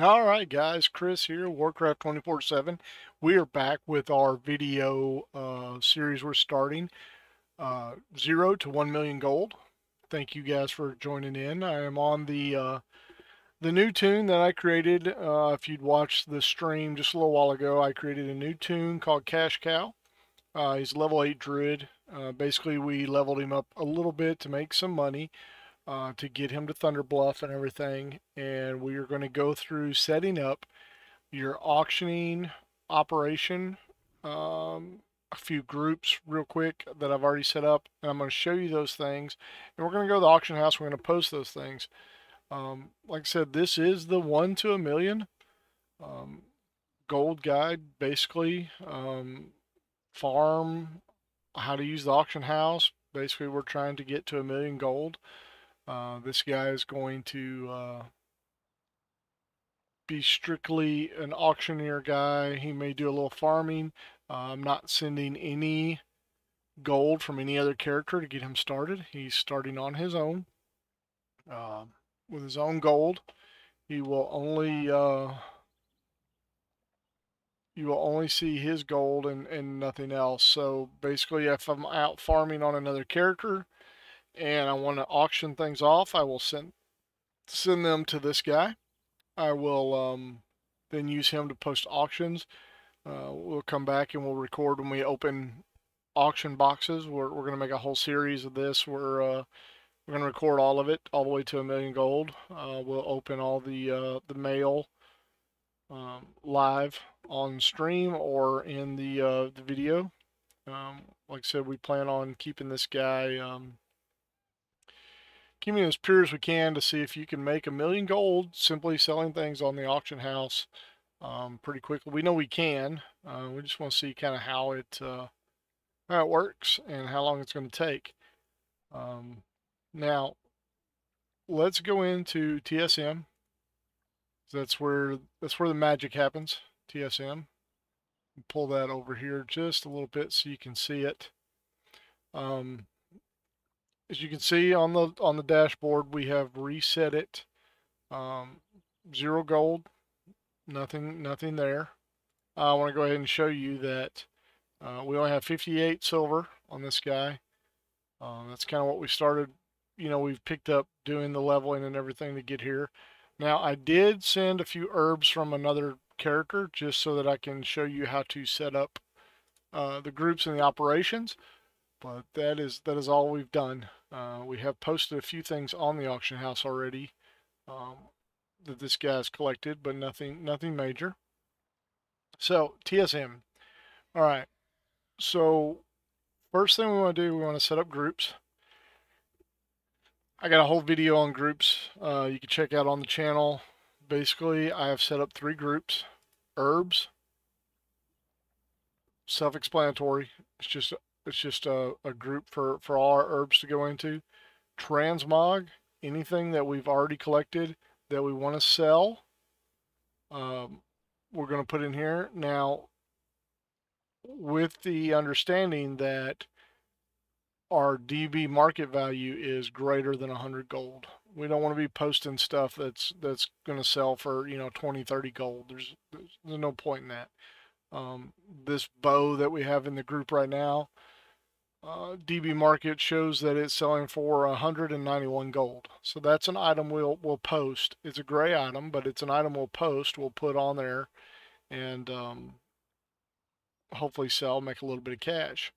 All right, guys, Chris here, Warcraft 24/7. We are back with our video series we're starting, 0 to 1 million gold. Thank you guys for joining in. I am on the new tune that I created. If you'd watched the stream just a little while ago, I created a new tune called Cash Cow. He's level 8 druid. Basically, we leveled him up a little bit to make some money to get him to Thunder Bluff and everything. And we are going to go through setting up your auctioning operation, a few groups real quick that I've already set up, and I'm going to show you those things. And we're going to go to the auction house. We're going to post those things. Like I said, this is the 1 to a million um, gold guide, basically. Farm, how to use the auction house. Basically, we're trying to get to a million gold. This guy is going to be strictly an auctioneer guy. He may do a little farming. I'm not sending any gold from any other character to get him started. He's starting on his own with his own gold. He will only you will only see his gold and nothing else. So basically, if I'm out farming on another character and I want to auction things off, I will send them to this guy. I will then use him to post auctions. We'll come back and we'll record when we open auction boxes. We're going to make a whole series of this. We're going to record all of it, all the way to a million gold. We'll open all the mail live on stream or in the video. Like I said, we plan on keeping this guy keeping it as pure as we can to see if you can make a million gold simply selling things on the auction house pretty quickly. We know we can. We just want to see kind of how it works and how long it's going to take. Now, let's go into TSM. That's where the magic happens. TSM. Pull that over here just a little bit so you can see it. As you can see on the dashboard, we have reset it. 0 gold, nothing there. I want to go ahead and show you that we only have 58 silver on this guy. That's kind of what we started. We've picked up doing the leveling and everything to get here. Now, I did send a few herbs from another character just so that I can show you how to set up the groups and the operations. But that is all we've done. We have posted a few things on the auction house already that this guy's collected, but nothing major. So TSM. All right. So first thing we want to do, we want to set up groups. I got a whole video on groups you can check out on the channel. Basically, I have set up 3 groups. Herbs, self-explanatory. It's just a group for all our herbs to go into. Transmog, anything that we've already collected that we want to sell, we're going to put in here. Now, with the understanding that our DB market value is greater than 100 gold. We don't want to be posting stuff that's going to sell for 20, 30 gold. There's no point in that. This bow that we have in the group right now, DB market shows that it's selling for 191 gold. So that's an item we'll post. It's a gray item, but it's an item we'll post. We'll put on there and hopefully sell, make a little bit of cash.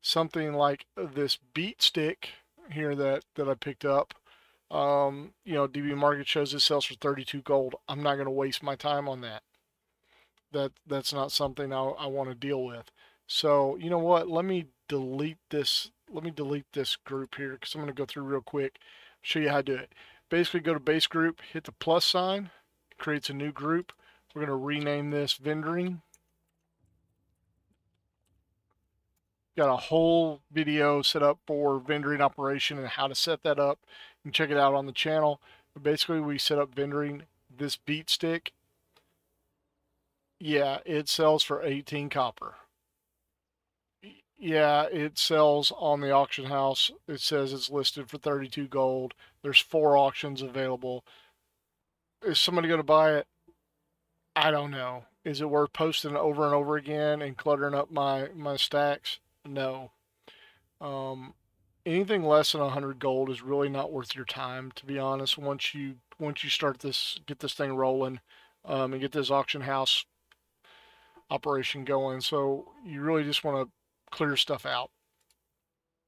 Something like this beat stick here that I picked up. DB market shows it sells for 32 gold. I'm not going to waste my time on that. That's not something I want to deal with. So you know what? Let me delete this. Let me delete this group here because I'm going to go through real quick, show you how to do it. Basically, go to base group, hit the plus sign, it creates a new group. We're going to rename this vendoring. Got a whole video set up for vendoring operation and how to set that up. You can check it out on the channel. But basically, we set up vendoring. This beat stick, yeah, it sells for 18 copper. Yeah, it sells on the auction house. It says it's listed for 32 gold. There's 4 auctions available. Is somebody going to buy it? I don't know. Is it worth posting over and over again and cluttering up my stacks? No. Um, Anything less than 100 gold is really not worth your time, to be honest. Once you start this, get this thing rolling, and get this auction house operation going. So you really just want to clear stuff out.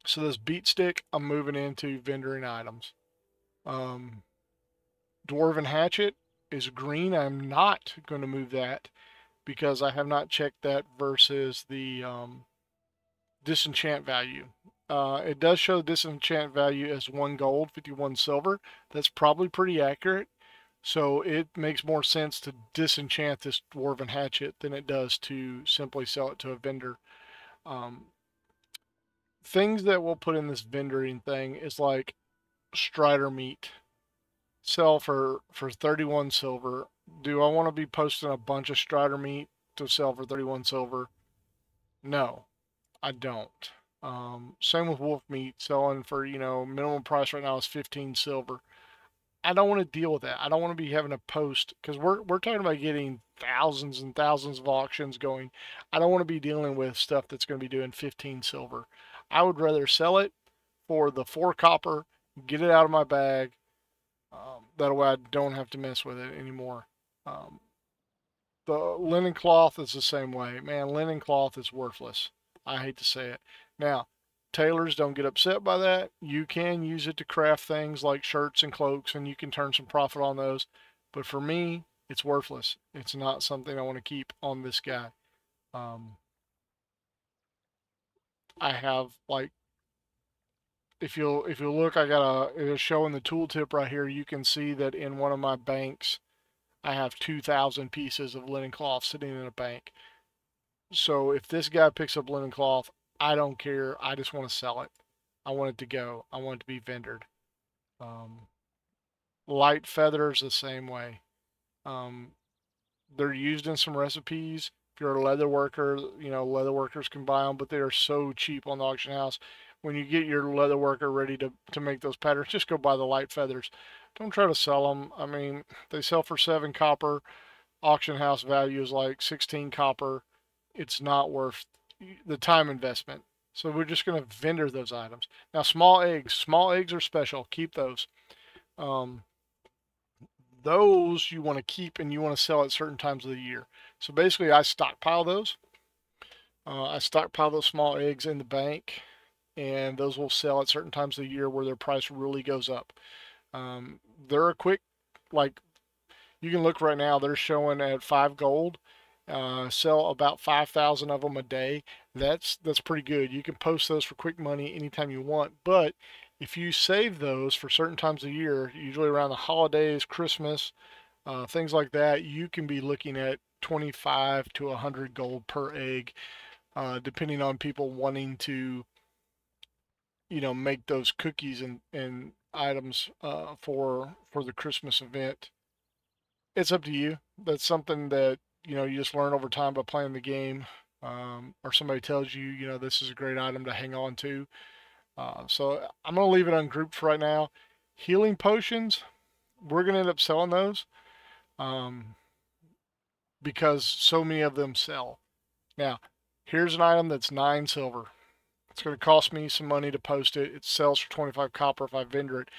So this beat stick, I'm moving into vendoring items. Um, Dwarven hatchet is green. I'm not going to move that because I have not checked that versus the disenchant value. It does show disenchant value as 1 gold, 51 silver. That's probably pretty accurate. So it makes more sense to disenchant this dwarven hatchet than it does to simply sell it to a vendor. Um, Things that we'll put in this vendoring thing is like strider meat. Sell for 31 silver. Do I want to be posting a bunch of strider meat to sell for 31 silver? No, I don't. Same with wolf meat, selling for, minimum price right now is 15 silver. I don't want to deal with that. I don't want to be having to post because we're talking about getting thousands and thousands of auctions going. I don't want to be dealing with stuff that's going to be doing 15 silver. I would rather sell it for the 4 copper, get it out of my bag. That way I don't have to mess with it anymore. Um, the linen cloth is the same way. Man, linen cloth is worthless. I hate to say it. Now, tailors, don't get upset by that. You can use it to craft things like shirts and cloaks, and you can turn some profit on those. But for me, it's worthless. It's not something I want to keep on this guy. Um, I have like, if you look, I got a show in the tooltip right here. You can see that in one of my banks, I have 2,000 pieces of linen cloth sitting in a bank. So if this guy picks up linen cloth, I don't care. I just want to sell it. I want it to go. I want it to be vendored. Um, Light feathers the same way. Um, they're used in some recipes. If you're a leather worker, leather workers can buy them, but they are so cheap on the auction house. When you get your leather worker ready to make those patterns, just go buy the light feathers. Don't try to sell them. I mean, they sell for 7 copper. Auction house value is like 16 copper. It's not worth the time investment. So we're just going to vendor those items. Now, small eggs are special. Keep those. Um, those you want to keep and you want to sell at certain times of the year. So basically, I stockpile those. I stockpile those small eggs in the bank, and those will sell at certain times of the year where their price really goes up. They're a quick, like you can look right now. They're showing at 5 gold. Sell about 5,000 of them a day. That's pretty good. You can post those for quick money anytime you want. But if you save those for certain times of the year, usually around the holidays, Christmas, things like that, you can be looking at 25 to 100 gold per egg, depending on people wanting to, make those cookies and items for the Christmas event. It's up to you. That's something that you just learn over time by playing the game, or somebody tells you, this is a great item to hang on to. So I'm gonna leave it ungrouped for right now. Healing potions, we're gonna end up selling those, um, because so many of them sell. Now, here's an item that's 9 silver. It's gonna cost me some money to post it. It sells for 25 copper if I vendor it,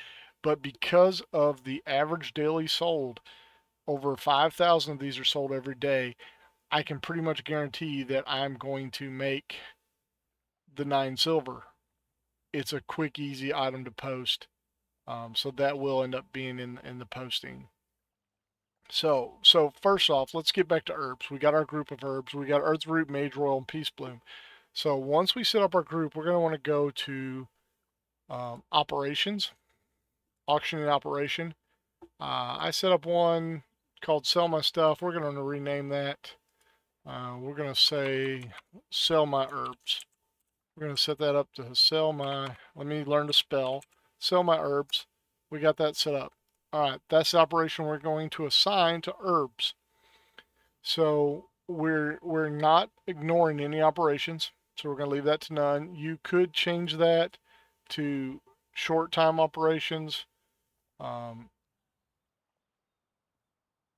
but because of the average daily sold, over 5,000 of these are sold every day. I can pretty much guarantee that I'm going to make the 9 silver. It's a quick, easy item to post. So that will end up being in the posting. So first off, let's get back to herbs. We got our group of herbs. We got Earthroot, Mage Royal, and Peace Bloom. So once we set up our group, we're going to want to go to operations, auctioning operation. I set up one called Sell My Stuff. We're going to rename that. We're going to say Sell My Herbs. We're going to set that up to sell my, let me learn to spell, sell my herbs. We got that set up. All right, that's the operation we're going to assign to herbs. So we're not ignoring any operations. So we're going to leave that to none. You could change that to short time operations.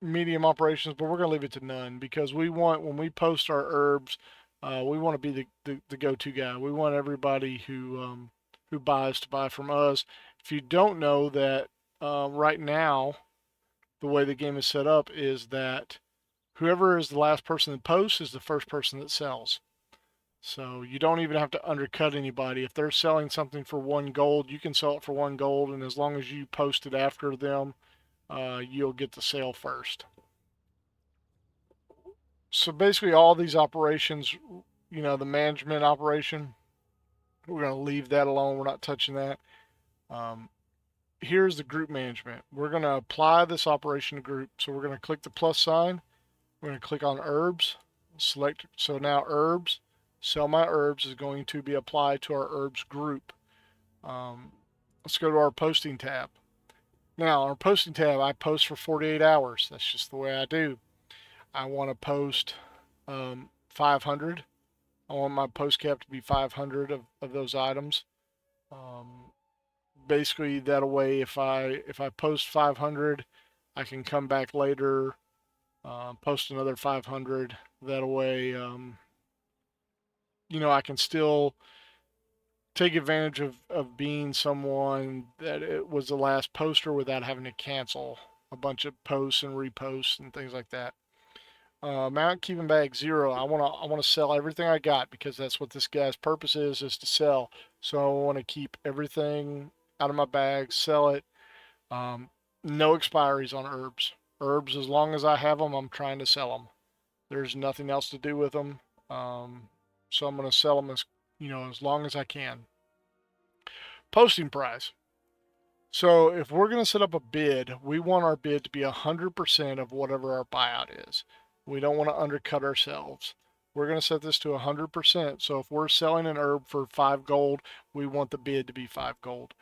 medium operations, but we're going to leave it to none because we want, when we post our herbs, we want to be the go-to guy. We want everybody who buys to buy from us. If you don't know that, right now, the way the game is set up is that whoever is the last person that posts is the first person that sells. So you don't even have to undercut anybody. If they're selling something for 1 gold, you can sell it for 1 gold, and as long as you post it after them, you'll get the sale first. So basically all these operations, the management operation, we're going to leave that alone. We're not touching that. Here's the group management. We're going to apply this operation to group. So we're going to click the plus sign. We're going to click on herbs, select. So now herbs, sell my herbs is going to be applied to our herbs group. Let's go to our posting tab. Now, our posting tab, I post for 48 hours. That's just the way I do. I want to post 500. I want my post cap to be 500 of those items. Basically, that way, if I post 500, I can come back later, post another 500. That way, I can still take advantage of being someone that it was the last poster without having to cancel a bunch of posts and reposts and things like that. Mount keeping bag 0. I want to sell everything I got because that's what this guy's purpose is to sell. So I want to keep everything out of my bag, sell it. No expiries on herbs. Herbs, as long as I have them, I'm trying to sell them. There's nothing else to do with them. So I'm going to sell them as long as I can. Posting price. So if we're going to set up a bid, we want our bid to be 100% of whatever our buyout is. We don't want to undercut ourselves. We're going to set this to 100%. So if we're selling an herb for 5 gold, we want the bid to be 5 gold.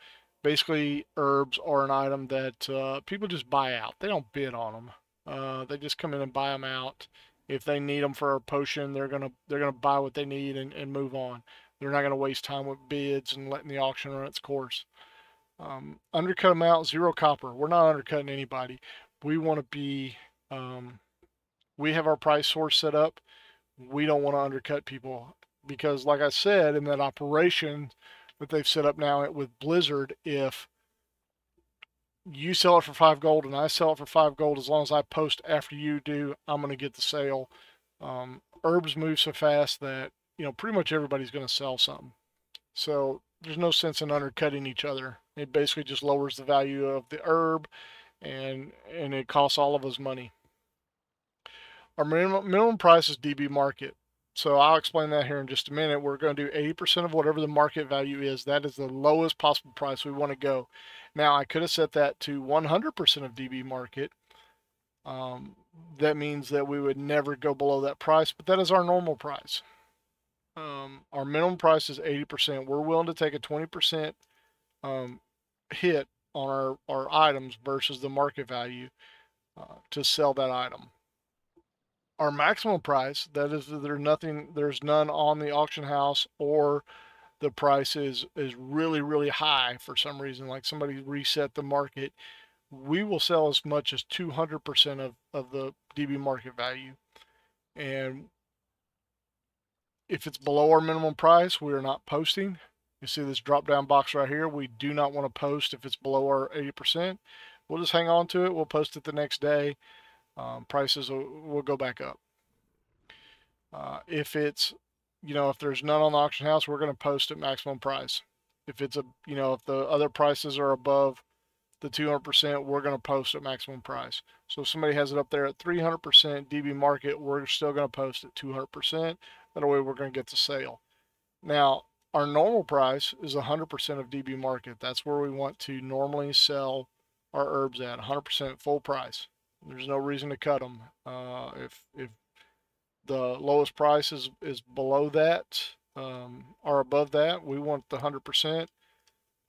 Basically, herbs are an item that people just buy out. They don't bid on them. They just come in and buy them out. If they need them for a potion, they're gonna buy what they need and move on. They're not gonna waste time with bids and letting the auction run its course. Undercut them out, 0 copper. We're not undercutting anybody. We want to be. We have our price source set up. We don't want to undercut people because, like I said, in that operation that they've set up now with Blizzard, if you sell it for 5 gold and I sell it for 5 gold, as long as I post after you do, I'm going to get the sale. Herbs move so fast that pretty much everybody's going to sell something. So there's no sense in undercutting each other. It basically just lowers the value of the herb, and it costs all of us money. Our minimum price is DB market. So I'll explain that here in just a minute. We're going to do 80% of whatever the market value is. That is the lowest possible price we want to go. Now, I could have set that to 100% of DB market. That means that we would never go below that price, but that is our normal price. Our minimum price is 80%. We're willing to take a 20% hit on our items versus the market value to sell that item. Our maximum price, that is, there's none on the auction house, or the price is really, really high for some reason, like somebody reset the market. We will sell as much as 200% of the DB market value. And if it's below our minimum price, we are not posting. You see this drop down box right here. We do not want to post if it's below our 80%. We'll just hang on to it. We'll post it the next day. Prices will go back up. If it's, if there's none on the auction house, we're going to post at maximum price. If it's if the other prices are above the 200%, we're going to post at maximum price. So if somebody has it up there at 300% DB market, we're still going to post at 200%. That way we're going to get the sale. Now, our normal price is 100% of DB market. That's where we want to normally sell our herbs at, 100% full price. There's no reason to cut them. If the lowest price is below that or above that, we want the 100%,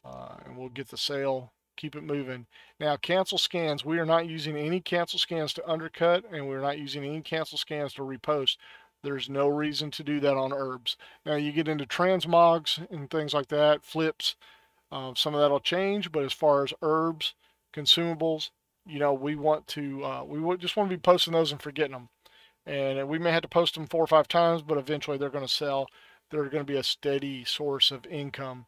and we'll get the sale. Keep it moving. Now, cancel scans. We are not using any cancel scans to undercut, and we're not using any cancel scans to repost. There's no reason to do that on herbs. Now, you get into transmogs and things like that, flips. Some of that will change, but as far as herbs, consumables, you know, we just want to be posting those and forgetting them. And we may have to post them 4 or 5 times, but eventually they're going to sell. They're going to be a steady source of income.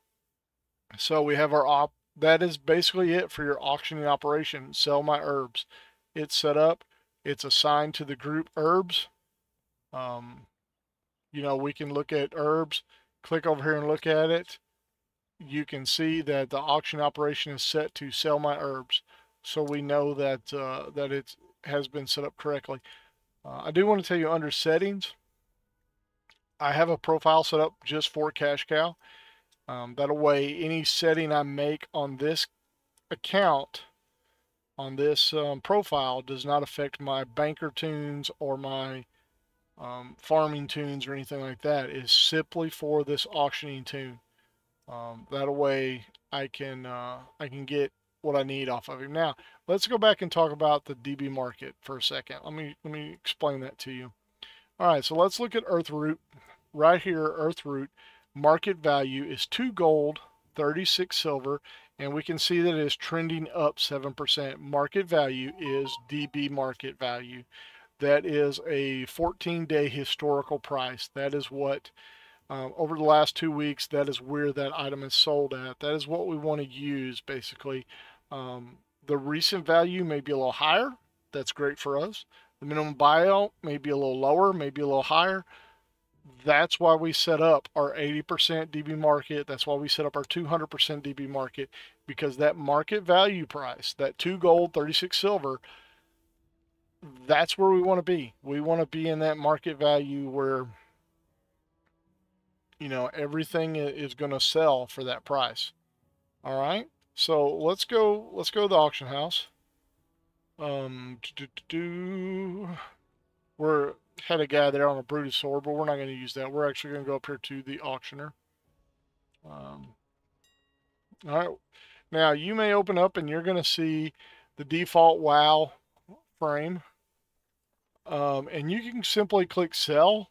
So we have our that is basically it for your auctioning operation. Sell my herbs. It's set up. It's assigned to the group herbs. You know, we can look at herbs, click over here and look at it. You can see that the auction operation is set to sell my herbs. So we know that, that it has been set up correctly. I do want to tell you under settings, I have a profile set up just for Cash Cow. That way, any setting I make on this account, on this profile, does not affect my banker tunes or my farming tunes or anything like that. It is simply for this auctioning tune. That way, I can get what I need off of him. Now, let's go back and talk about the DB market for a second. Let me explain that to you. All right, so let's look at Earthroot. Right here, Earthroot market value is 2 gold, 36 silver, and we can see that it is trending up 7%. Market value is DB market value. That is a 14-day historical price. That is what, over the last 2 weeks, that is where that item is sold at. That is what we want to use, basically. The recent value may be a little higher. That's great for us. The minimum buyout may be a little lower, maybe a little higher. That's why we set up our 80% DB market. That's why we set up our 200% DB market, because that market value price, that 2 gold, 36 silver, that's where we want to be. We want to be in that market value where, you know, everything is going to sell for that price. All right. So let's go to the auction house. We're had a guy there on a Brutus sword, but we're not going to use that. We're actually going to go up here to the auctioneer. All right. Now you may open up and you're going to see the default WoW frame. And you can simply click sell,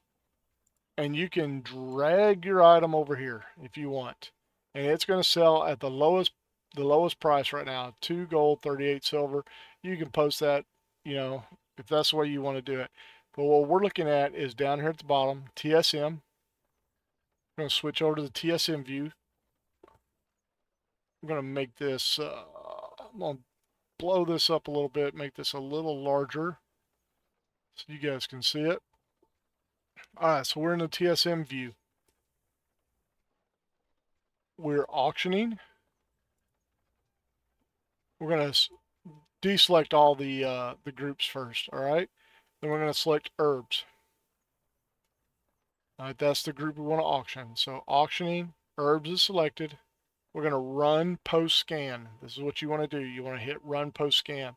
and you can drag your item over here if you want. And it's going to sell at the lowest price right now, 2 gold, 38 silver. You can post that, you know, if that's the way you want to do it. But what we're looking at is down here at the bottom, TSM. I'm going to switch over to the TSM view. I'm going to make this, I'm going to blow this up a little bit, make this a little larger so you guys can see it. All right, so we're in the TSM view. We're auctioning. We're going to deselect all the groups first, all right? Then we're going to select herbs. All right, that's the group we want to auction. So auctioning, herbs is selected. We're going to run post scan. This is what you want to do. You want to hit run post scan.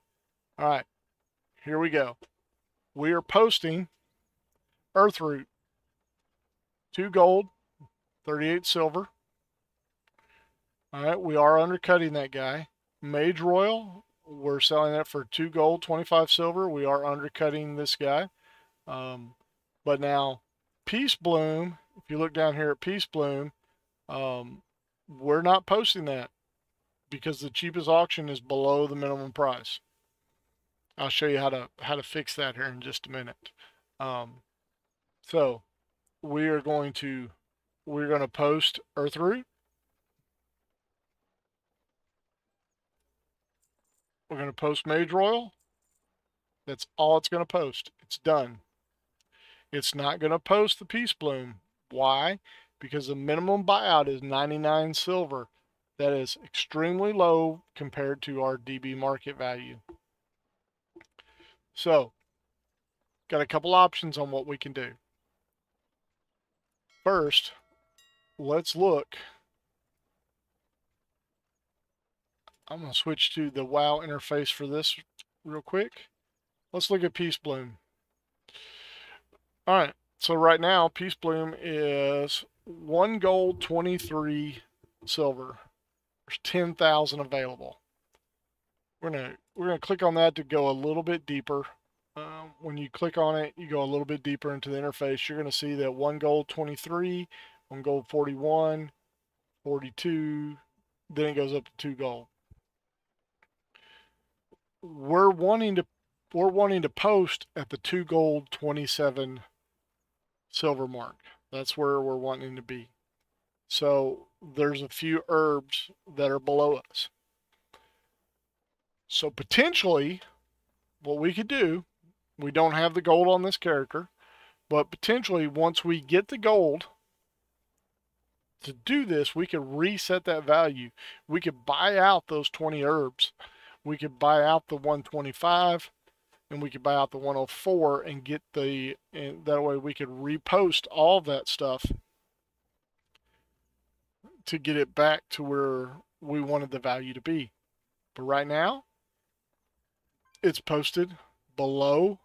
All right, here we go. We are posting Earthroot, 2 gold, 38 silver. All right, we are undercutting that guy. Mage Royal, we're selling that for 2 gold, 25 silver. We are undercutting this guy. But now, Peace Bloom, if you look down here at Peace Bloom, we're not posting that because the cheapest auction is below the minimum price. I'll show you how to fix that here in just a minute. So we're going to post Earthroot. We're going to post Mage Royal. That's all it's going to post. It's done. It's not going to post the Peace Bloom. Why? Because the minimum buyout is 99 silver. That is extremely low compared to our DB market value. So, got a couple options on what we can do. First, let's look. I'm going to switch to the WoW interface for this real quick. Let's look at Peace Bloom. All right, so right now, Peace Bloom is 1 gold, 23 silver. There's 10,000 available. We're gonna click on that to go a little bit deeper. When you click on it, you go a little bit deeper into the interface. You're gonna see that 1 gold 23, 1 gold 41, 42, then it goes up to 2 gold. we're wanting to post at the 2 gold 27 silver mark. That's where we're wanting to be. So there's a few herbs that are below us. So potentially what we could do, we don't have the gold on this character, but potentially once we get the gold to do this, we could reset that value. We could buy out those 20 herbs. We could buy out the 125 and we could buy out the 104 and get and that way we could repost all that stuff to get it back to where we wanted the value to be. But right now, it's posted below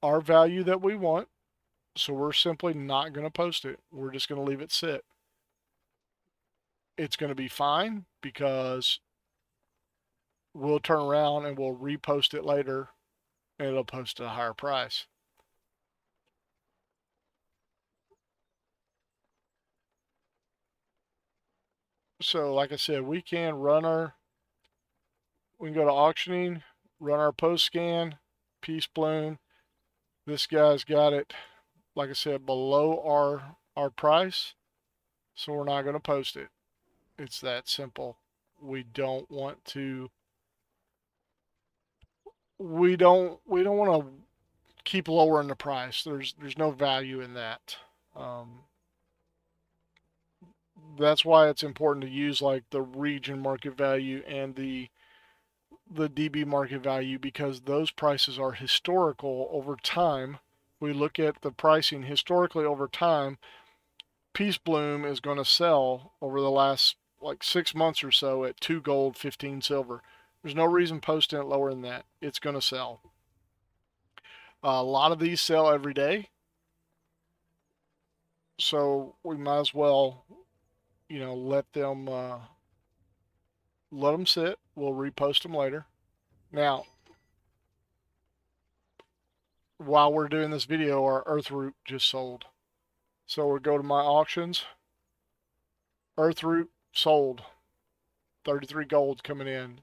our value that we want. So we're simply not going to post it. We're just going to leave it sit. It's going to be fine because we'll turn around and we'll repost it later and it'll post at a higher price. So like I said, we can go to auctioning, run our post scan, Peace Bloom. This guy's got it, like I said, below our price. So we're not going to post it. It's that simple. We don't want to want to keep lowering the price. There's no value in that. That's why it's important to use like the region market value and the DB market value, because those prices are historical over time. We look at the pricing historically over time. Peace Bloom is going to sell over the last like 6 months or so at 2 gold, 15 silver. There's no reason posting it lower than that. It's going to sell. A lot of these sell every day. So we might as well, let them sit. We'll repost them later. Now, while we're doing this video, our Earthroot just sold. So we'll go to my auctions. Earthroot sold. 33 gold coming in.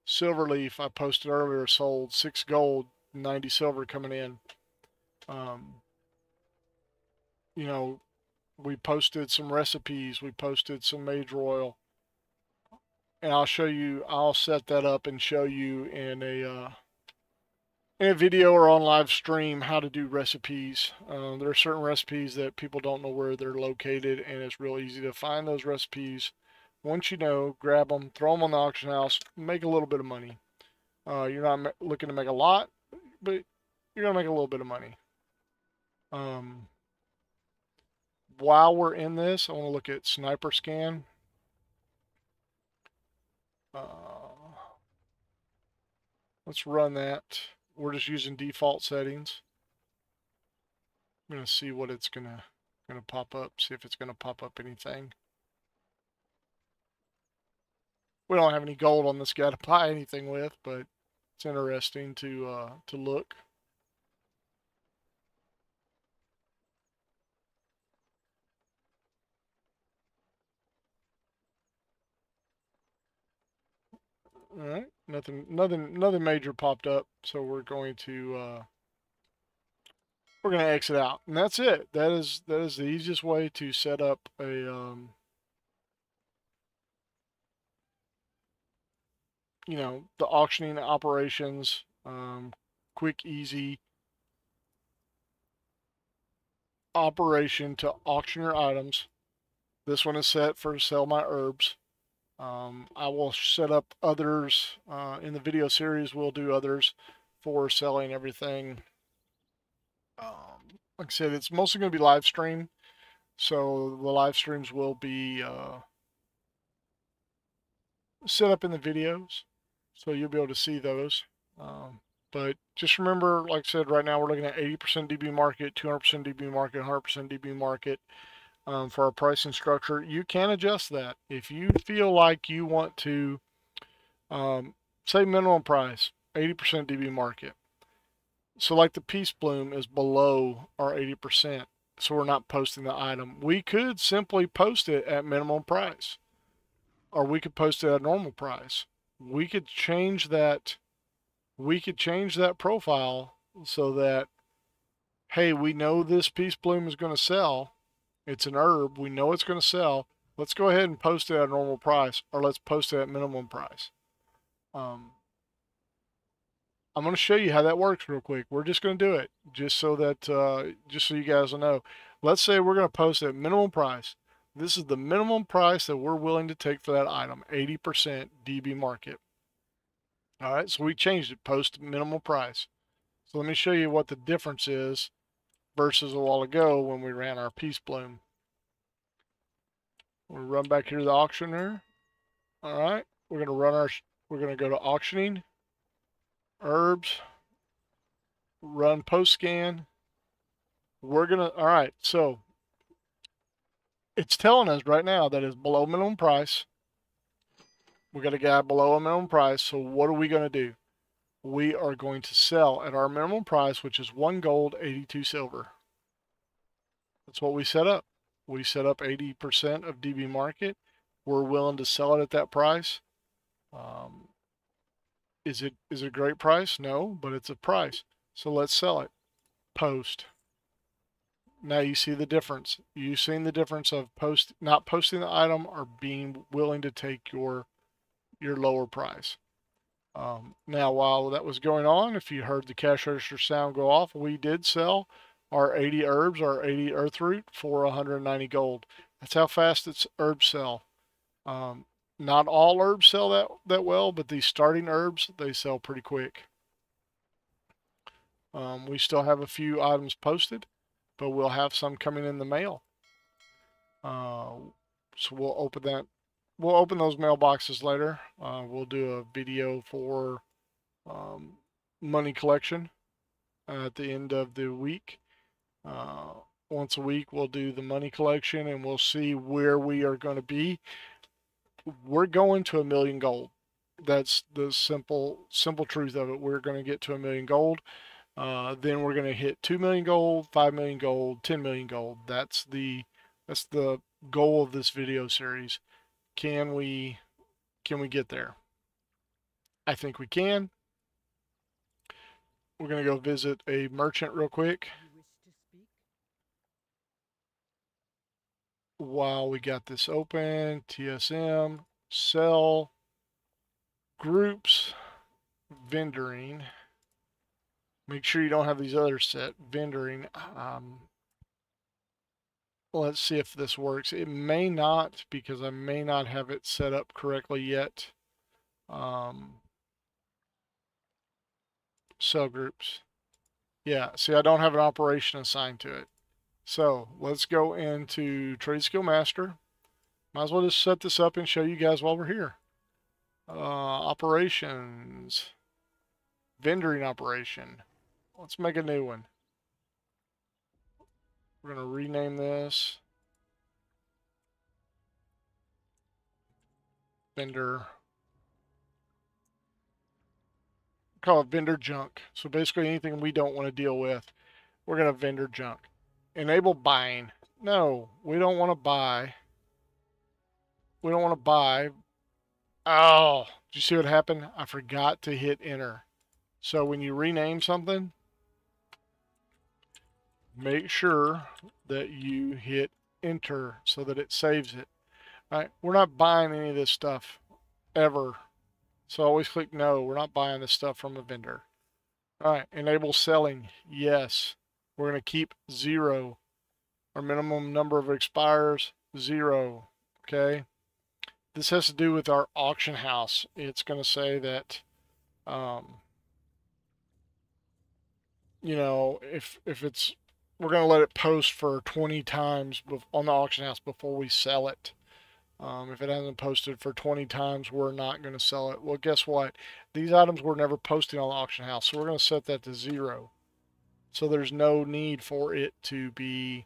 Silverleaf, I posted earlier, sold 6 gold, 90 silver coming in. We posted some recipes. We posted some Mage Royal. And I'll set that up and show you in a video or on live stream how to do recipes. There are certain recipes that people don't know where they're located, and it's real easy to find those recipes. Once you know, grab them, throw them on the auction house, make a little bit of money. You're not looking to make a lot, but you're going to make a little bit of money. While we're in this, I want to look at Sniper Scan. Let's run that. We're just using default settings. I'm going to see what it's going to pop up, see if it's going to pop up anything. We don't have any gold on this guy to buy anything with, but it's interesting to look. All right, nothing major popped up, so we're going to exit out, and that's it. That is the easiest way to set up a the auctioning operations. Quick, easy operation to auction your items. This one is set for sell my herbs. I will set up others in the video series. We'll do others for selling everything. Like I said, it's mostly going to be live stream, so the live streams will be set up in the videos, so you'll be able to see those. But just remember, like I said, right now we're looking at 80% DB market, 200% DB market, 100% DB market. For our pricing structure, you can adjust that. If you feel like you want to, say minimum price, 80% DB market. So like the Peace Bloom is below our 80%, so we're not posting the item. We could simply post it at minimum price, or we could post it at normal price. we could change that. We could change that profile so that, hey, we know this peace bloom is going to sell. It's an herb. We know it's going to sell. Let's go ahead and post it at a normal price, or let's post it at minimum price. I'm going to show you how that works real quick. We're just going to do it just so that, just so you guys will know. Let's say we're going to post at minimum price. This is the minimum price that we're willing to take for that item, 80% DB market. All right, so we changed it, post minimum price. So let me show you what the difference is versus a while ago when we ran our peace bloom. We'll run back here to the auctioneer. All right, we're going to go to auctioning, herbs, run post scan. All right, so it's telling us right now that it's below minimum price. We got a guy below a minimum price. So what are we going to do? We are going to sell at our minimum price, which is 1 gold, 82 silver. That's what we set up. We set up 80% of DB market. We're willing to sell it at that price. Is it a great price? No, but it's a price. So let's sell it. Post. Now you see the difference. You've seen the difference of not posting the item or being willing to take your lower price. Now, while that was going on, if you heard the cash register sound go off, we did sell our 80 herbs, our 80 earth root for 190 gold. That's how fast its herbs sell. Not all herbs sell that well, but these starting herbs, they sell pretty quick. We still have a few items posted, but we'll have some coming in the mail. So we'll open that. We'll open those mailboxes later. We'll do a video for money collection at the end of the week. Once a week, we'll do the money collection and we'll see where we are going to be. We're going to 1 million gold. That's the simple truth of it. We're going to get to 1 million gold. Then we're going to hit 2 million gold, 5 million gold, 10 million gold. That's the goal of this video series. Can we get there? I think we can. We're going to go visit a merchant real quick. While we got this open, TSM, sell, groups, vendoring. Make sure you don't have these others set. Vendoring. Let's see if this works. It may not, because I may not have it set up correctly yet. Cell groups. Yeah, see, I don't have an operation assigned to it. So let's go into Trade Skill Master. Might as well just set this up and show you guys while we're here. Operations. Vendoring operation. Let's make a new one. We're going to rename this vendor. Call it vendor junk. So basically anything we don't want to deal with, we're going to vendor junk. Enable buying. No, we don't want to buy. We don't want to buy. Oh, did you see what happened? I forgot to hit enter. So when you rename something, make sure that you hit enter so that it saves it. All right, we're not buying any of this stuff ever. So always click no. We're not buying this stuff from a vendor. All right, enable selling. Yes. We're going to keep 0. Our minimum number of expires, 0. Okay. This has to do with our auction house. It's going to say that, you know, if it's, we're going to let it post for 20 times on the auction house before we sell it. If it hasn't posted for 20 times, we're not going to sell it. Well, guess what? These items were never posted on the auction house, so we're going to set that to 0. So there's no need for it to be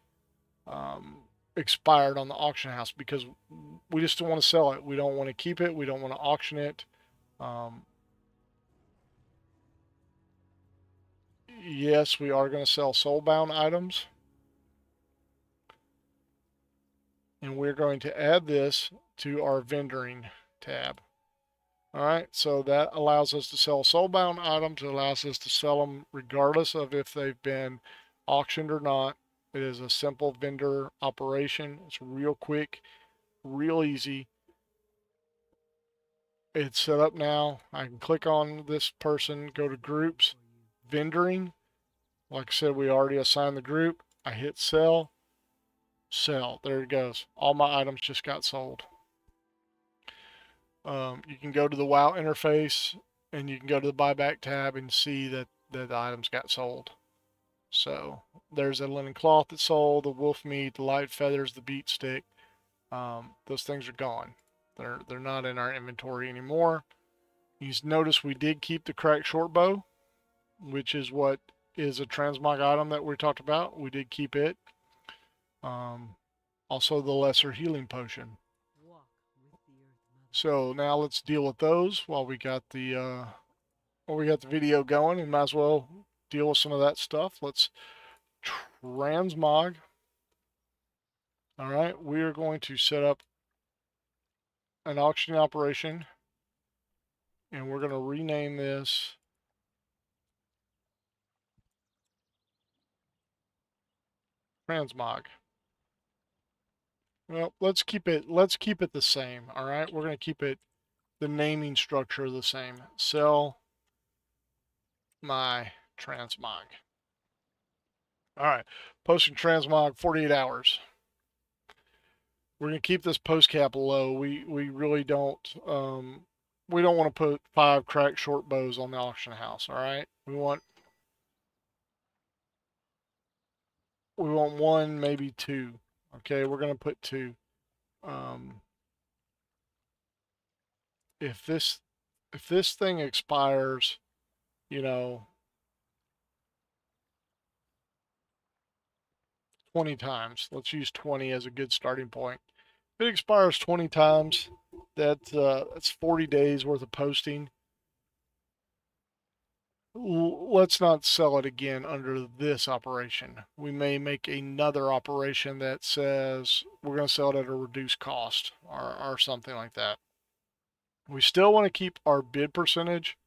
expired on the auction house because we just don't want to sell it. We don't want to keep it. We don't want to auction it. Yes, we are going to sell soulbound items. And we're going to add this to our vendoring tab. All right, so that allows us to sell soulbound items. It allows us to sell them regardless of if they've been auctioned or not. It is a simple vendor operation. It's real quick, real easy. It's set up now. I can click on this person, go to groups, vendoring. Like I said, we already assigned the group. I hit sell, sell. There it goes. All my items just got sold. You can go to the WoW interface and you can go to the buyback tab and see that the items got sold. So there's a linen cloth that sold, the wolf meat, the light feathers, the beat stick. Those things are gone. They're not in our inventory anymore. You notice we did keep the cracked short bow, which is what is a transmog item that we talked about. We did keep it. Also the lesser healing potion. So now let's deal with those while we got the video going, and might as well deal with some of that stuff. Let's transmog. All right, we are going to set up an auctioning operation, and we're going to rename this transmog. Well, let's keep it the same. All right, we're going to keep it the naming structure the same. Sell my transmog. All right, posting transmog 48 hours. We're going to keep this post cap low. We really don't we don't want to put 5 cracked short bows on the auction house. All right, we want 1, maybe 2. Okay, we're going to put 2. If this thing expires, you know, 20 times. Let's use 20 as a good starting point. If it expires 20 times, that's 40 days worth of posting. Let's not sell it again under this operation. We may make another operation that says we're going to sell it at a reduced cost or something like that. We still want to keep our bid percentage.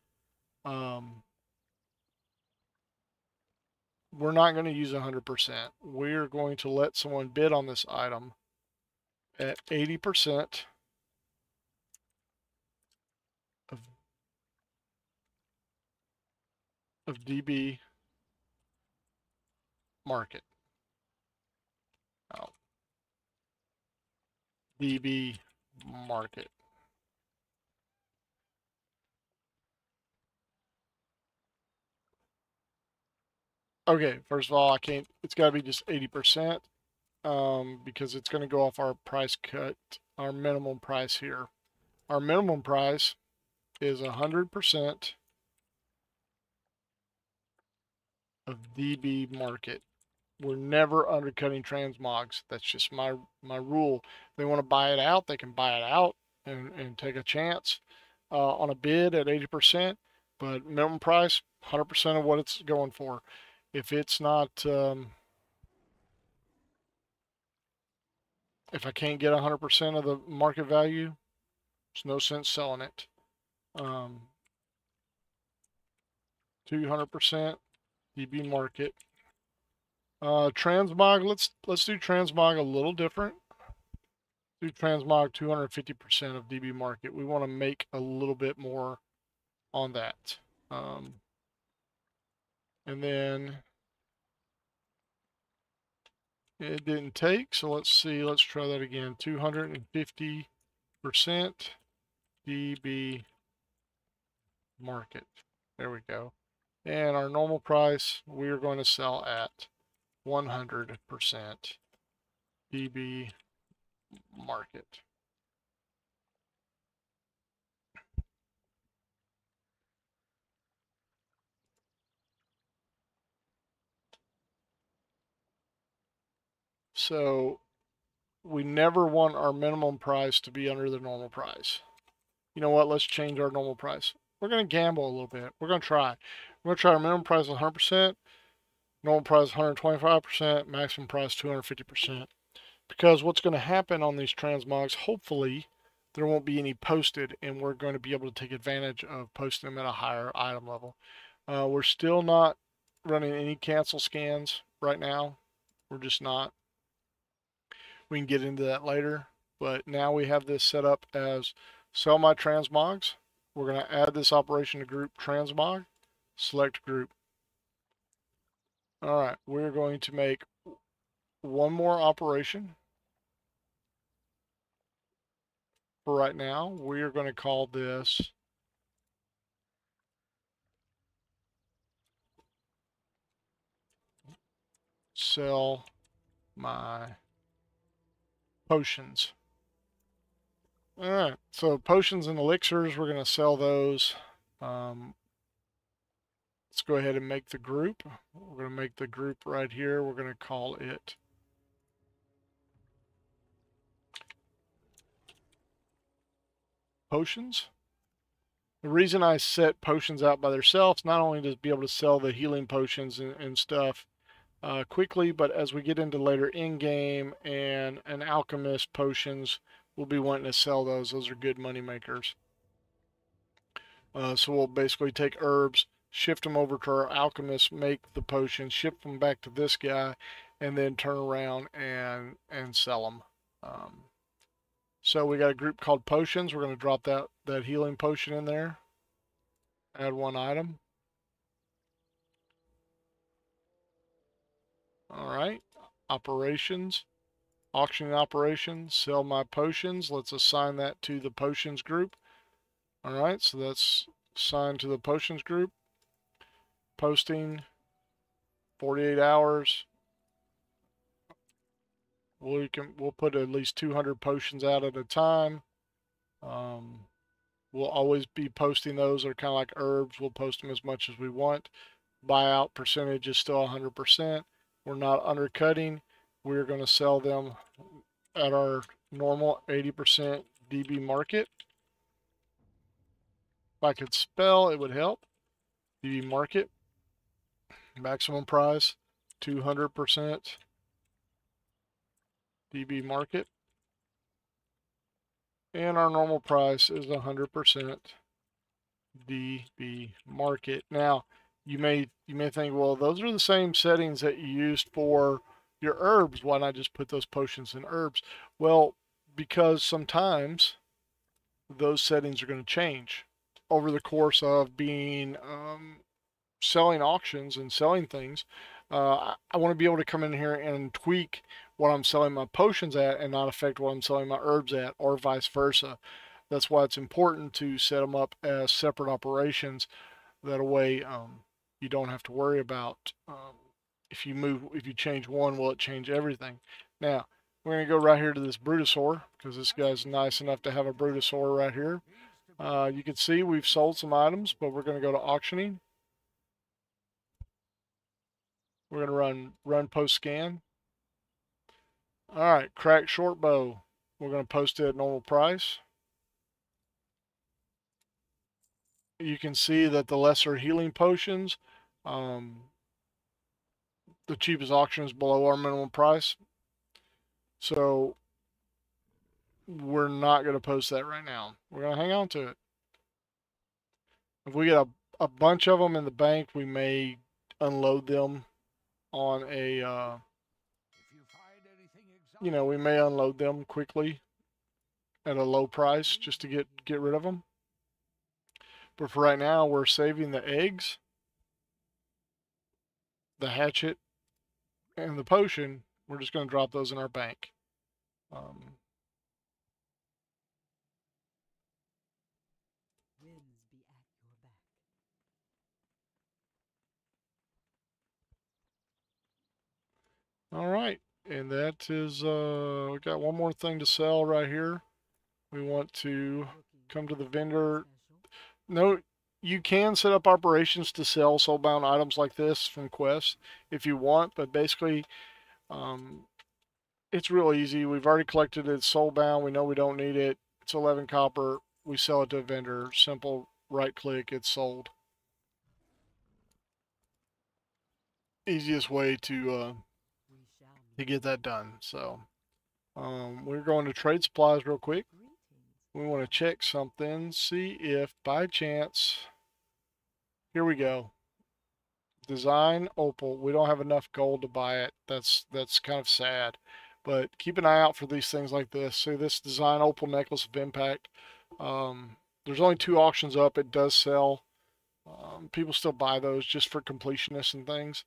We're not going to use 100%. We're going to let someone bid on this item at 80% of DB market. Oh. DB market. Okay, first of all, I can't, it's got to be just 80%, because it's going to go off our price cut, our minimum price here. Our minimum price is 100% of DB market. We're never undercutting transmogs. That's just my rule. If they want to buy it out, they can buy it out and take a chance on a bid at 80%, but minimum price, 100% of what it's going for. If it's not, if I can't get 100% of the market value, there's no sense selling it. 200% DB market. Transmog, let's do transmog a little different. Do transmog 250% of DB market. We want to make a little bit more on that. And then it didn't take, so let's see, let's try that again. 250% DB market. There we go. And our normal price, we are going to sell at 100% DB market. So we never want our minimum price to be under the normal price. You know what? Let's change our normal price. We're going to gamble a little bit. We're going to try. We're going to try our minimum price 100%, normal price 125%, maximum price 250%. Because what's going to happen on these transmogs, hopefully, there won't be any posted, and we're going to be able to take advantage of posting them at a higher item level. We're still not running any cancel scans right now. We're just not. We can get into that later, but now we have this set up as sell my transmogs. We're going to add this operation to group transmog, select group. All right, we're going to make one more operation. For right now, we are going to call this sell my potions. All right, so potions and elixirs, we're going to sell those. Let's go ahead and make the group. We're going to make the group right here. We're going to call it potions. The reason I set potions out by themselves, not only to be able to sell the healing potions and stuff quickly, but as we get into later in-game and an alchemist potions, we'll be wanting to sell those. Those are good money makers. So we'll basically take herbs, shift them over to our alchemist, make the potions, ship them back to this guy, and then turn around and sell them. So we got a group called potions. We're going to drop that healing potion in there. Add one item. All right. Operations. Auctioning operations. Sell my potions. Let's assign that to the potions group. All right. So that's assigned to the potions group. Posting. 48 hours. We'll put at least 200 potions out at a time. We'll always be posting those. They're kind of like herbs. We'll post them as much as we want. Buyout percentage is still 100%. We're not undercutting. We're going to sell them at our normal 80% DB market. If I could spell, it would help. DB market. Maximum price, 200% DB market. And our normal price is 100% DB market. Now, you may think, well, those are the same settings that you used for your herbs. Why not just put those potions in herbs? Well, because sometimes those settings are going to change over the course of being selling auctions and selling things. I want to be able to come in here and tweak what I'm selling my potions at and not affect what I'm selling my herbs at, or vice versa. That's why it's important to set them up as separate operations. That way, you don't have to worry about if you change one, will it change everything? Now, we're going to go right here to this Brutosaur, because this guy's nice enough to have a Brutosaur right here. You can see we've sold some items, but we're going to go to auctioning. We're going to run post scan. All right, cracked short bow. We're going to post it at normal price. You can see that the lesser healing potions, the cheapest auction is below our minimum price. So we're not going to post that right now. We're going to hang on to it. If we get a bunch of them in the bank, we may unload them on a, we may unload them quickly at a low price just to get rid of them. But for right now, we're saving the eggs, the hatchet, and the potion. We're just going to drop those in our bank. All right, and that is, we got one more thing to sell right here. We want to come to the vendor. No, you can set up operations to sell soulbound items like this from quests if you want, but basically, it's real easy. We've already collected it. It's soulbound. We know we don't need it. It's 11 copper. We sell it to a vendor. Simple right click. It's sold. Easiest way to get that done. So we're going to trade supplies real quick. We want to check something, see if by chance, here we go. Design opal. We don't have enough gold to buy it. That's kind of sad. But keep an eye out for these things like this. See this design opal necklace of impact. There's only 2 auctions up. It does sell. People still buy those just for completionists and things.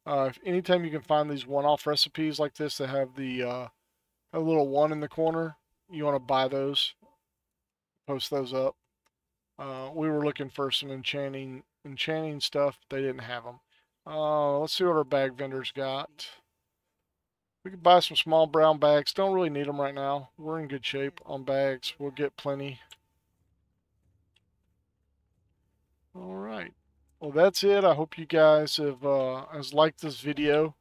If anytime you can find these one-off recipes like this that have the a little 1 in the corner, you want to buy those. Post those up. We were looking for some enchanting stuff. They didn't have them. Let's see what our bag vendors got. We could buy some small brown bags. Don't really need them right now. We're in good shape on bags. We'll get plenty. All right. Well, that's it. I hope you guys have has liked this video.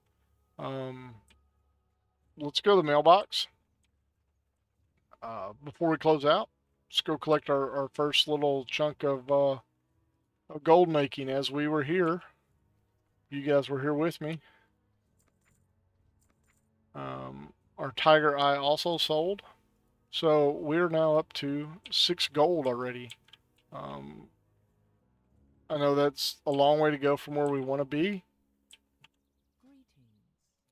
Let's go to the mailbox. Before we close out, let's go collect our first little chunk of gold making as we were here. You guys were here with me. Our tiger eye also sold. So we're now up to 6 gold already. I know that's a long way to go from where we want to be,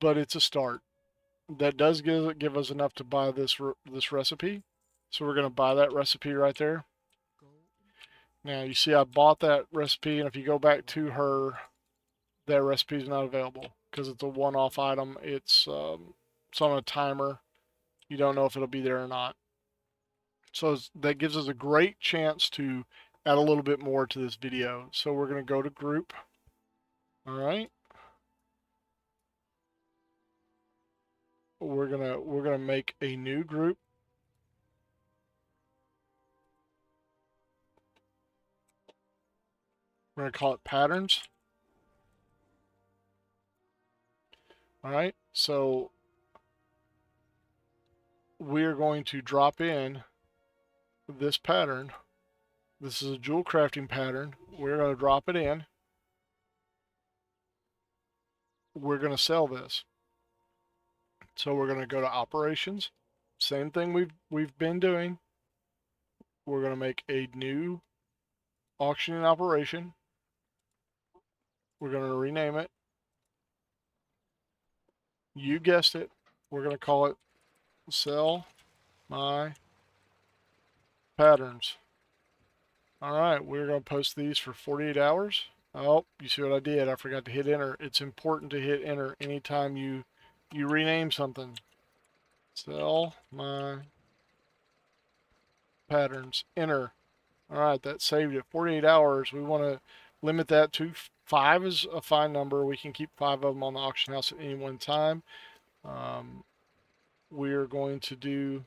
but it's a start. That does give us enough to buy this recipe. So we're going to buy that recipe right there. Now you see I bought that recipe, and if you go back to her, that recipe is not available because it's a one-off item. It's on a timer. You don't know if it'll be there or not. So that gives us a great chance to add a little bit more to this video. So we're going to go to group. All right. We're gonna make a new group. We're gonna call it patterns. All right. So we're going to drop in this pattern. This is a jewel crafting pattern. We're going to drop it in. We're going to sell this. So we're going to go to operations. Same thing we've been doing. We're going to make a new auctioning operation. We're going to rename it. You guessed it. We're going to call it Sell My Patterns. All right, we're going to post these for 48 hours. Oh, you see what I did? I forgot to hit enter. It's important to hit enter anytime you rename something. Sell My Patterns. Enter. All right, that saved it. 48 hours. We want to limit that to 5 is a fine number. We can keep 5 of them on the auction house at any one time. We're going to do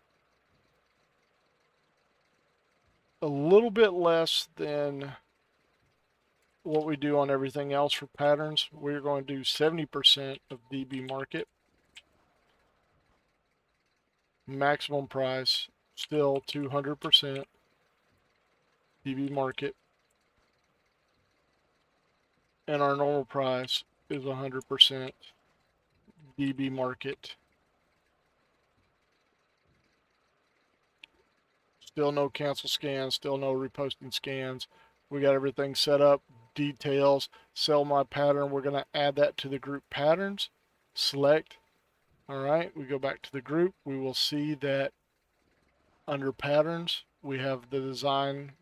a little bit less than what we do on everything else for patterns. We're going to do 70% of DB market. Maximum price, still 200% DB market. And our normal price is 100% DB market. Still no cancel scans, still no reposting scans. We got everything set up. Details, sell my pattern. We're going to add that to the group patterns. Select. All right, we go back to the group. We will see that under patterns, we have the design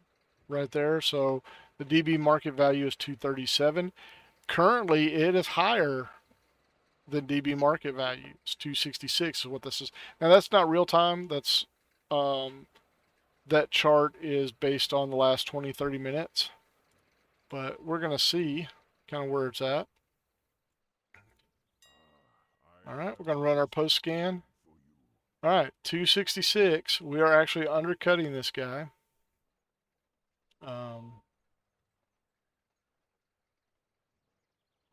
right there. So the DB market value is 237. Currently, it is higher than DB market value. It's 266 is what this is. Now, that's not real time. That's that chart is based on the last 20-30 minutes. But we're going to see kind of where it's at. All right, we're going to run our post scan. All right, 266. We are actually undercutting this guy.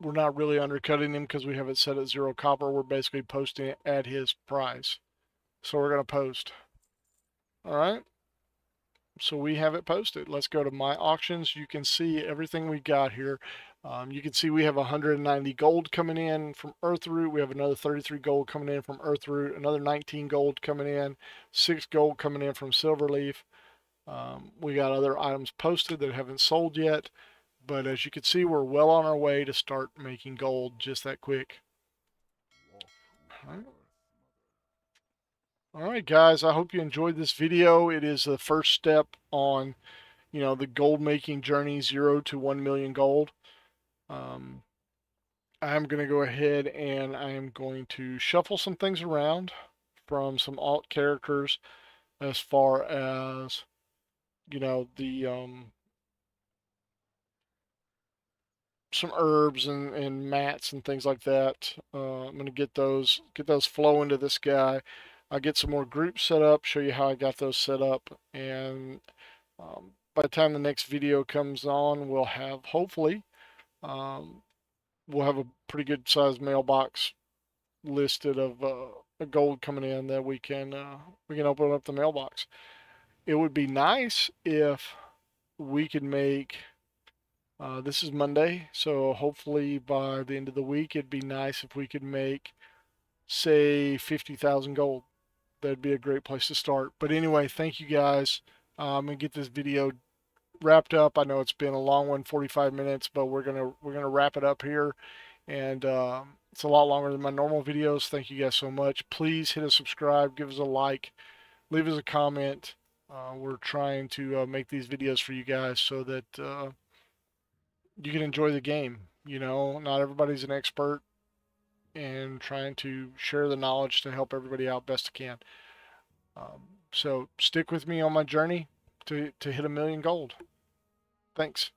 We're not really undercutting him because we have it set at 0 copper. We're basically posting it at his price. So we're going to post. All right. So we have it posted. Let's go to my auctions. You can see everything we got here. You can see we have 190 gold coming in from Earthroot. We have another 33 gold coming in from Earthroot. Another 19 gold coming in. 6 gold coming in from Silverleaf. We got other items posted that haven't sold yet, but as you can see, we're well on our way to start making gold just that quick. All right, guys, I hope you enjoyed this video. It is the first step on, the gold making journey, 0 to 1 million gold. I'm going to go ahead and I am going to shuffle some things around from some alt characters as far as, the some herbs and mats and things like that. I'm going to get those flow into this guy. I'll get some more groups set up, show you how I got those set up, and by the time the next video comes on, we'll have, hopefully, we'll have a pretty good sized mailbox listed of gold coming in that we can open up the mailbox. It would be nice if we could make, this is Monday, so hopefully by the end of the week, it'd be nice if we could make, say, 50,000 gold. That'd be a great place to start. But anyway, thank you guys. I'm gonna get this video wrapped up. I know it's been a long one, 45 minutes, but we're gonna wrap it up here. And it's a lot longer than my normal videos. Thank you guys so much. Please hit a subscribe, give us a like, leave us a comment. We're trying to make these videos for you guys so that you can enjoy the game. Not everybody's an expert, and trying to share the knowledge to help everybody out best I can. So stick with me on my journey to hit 1 million gold. Thanks.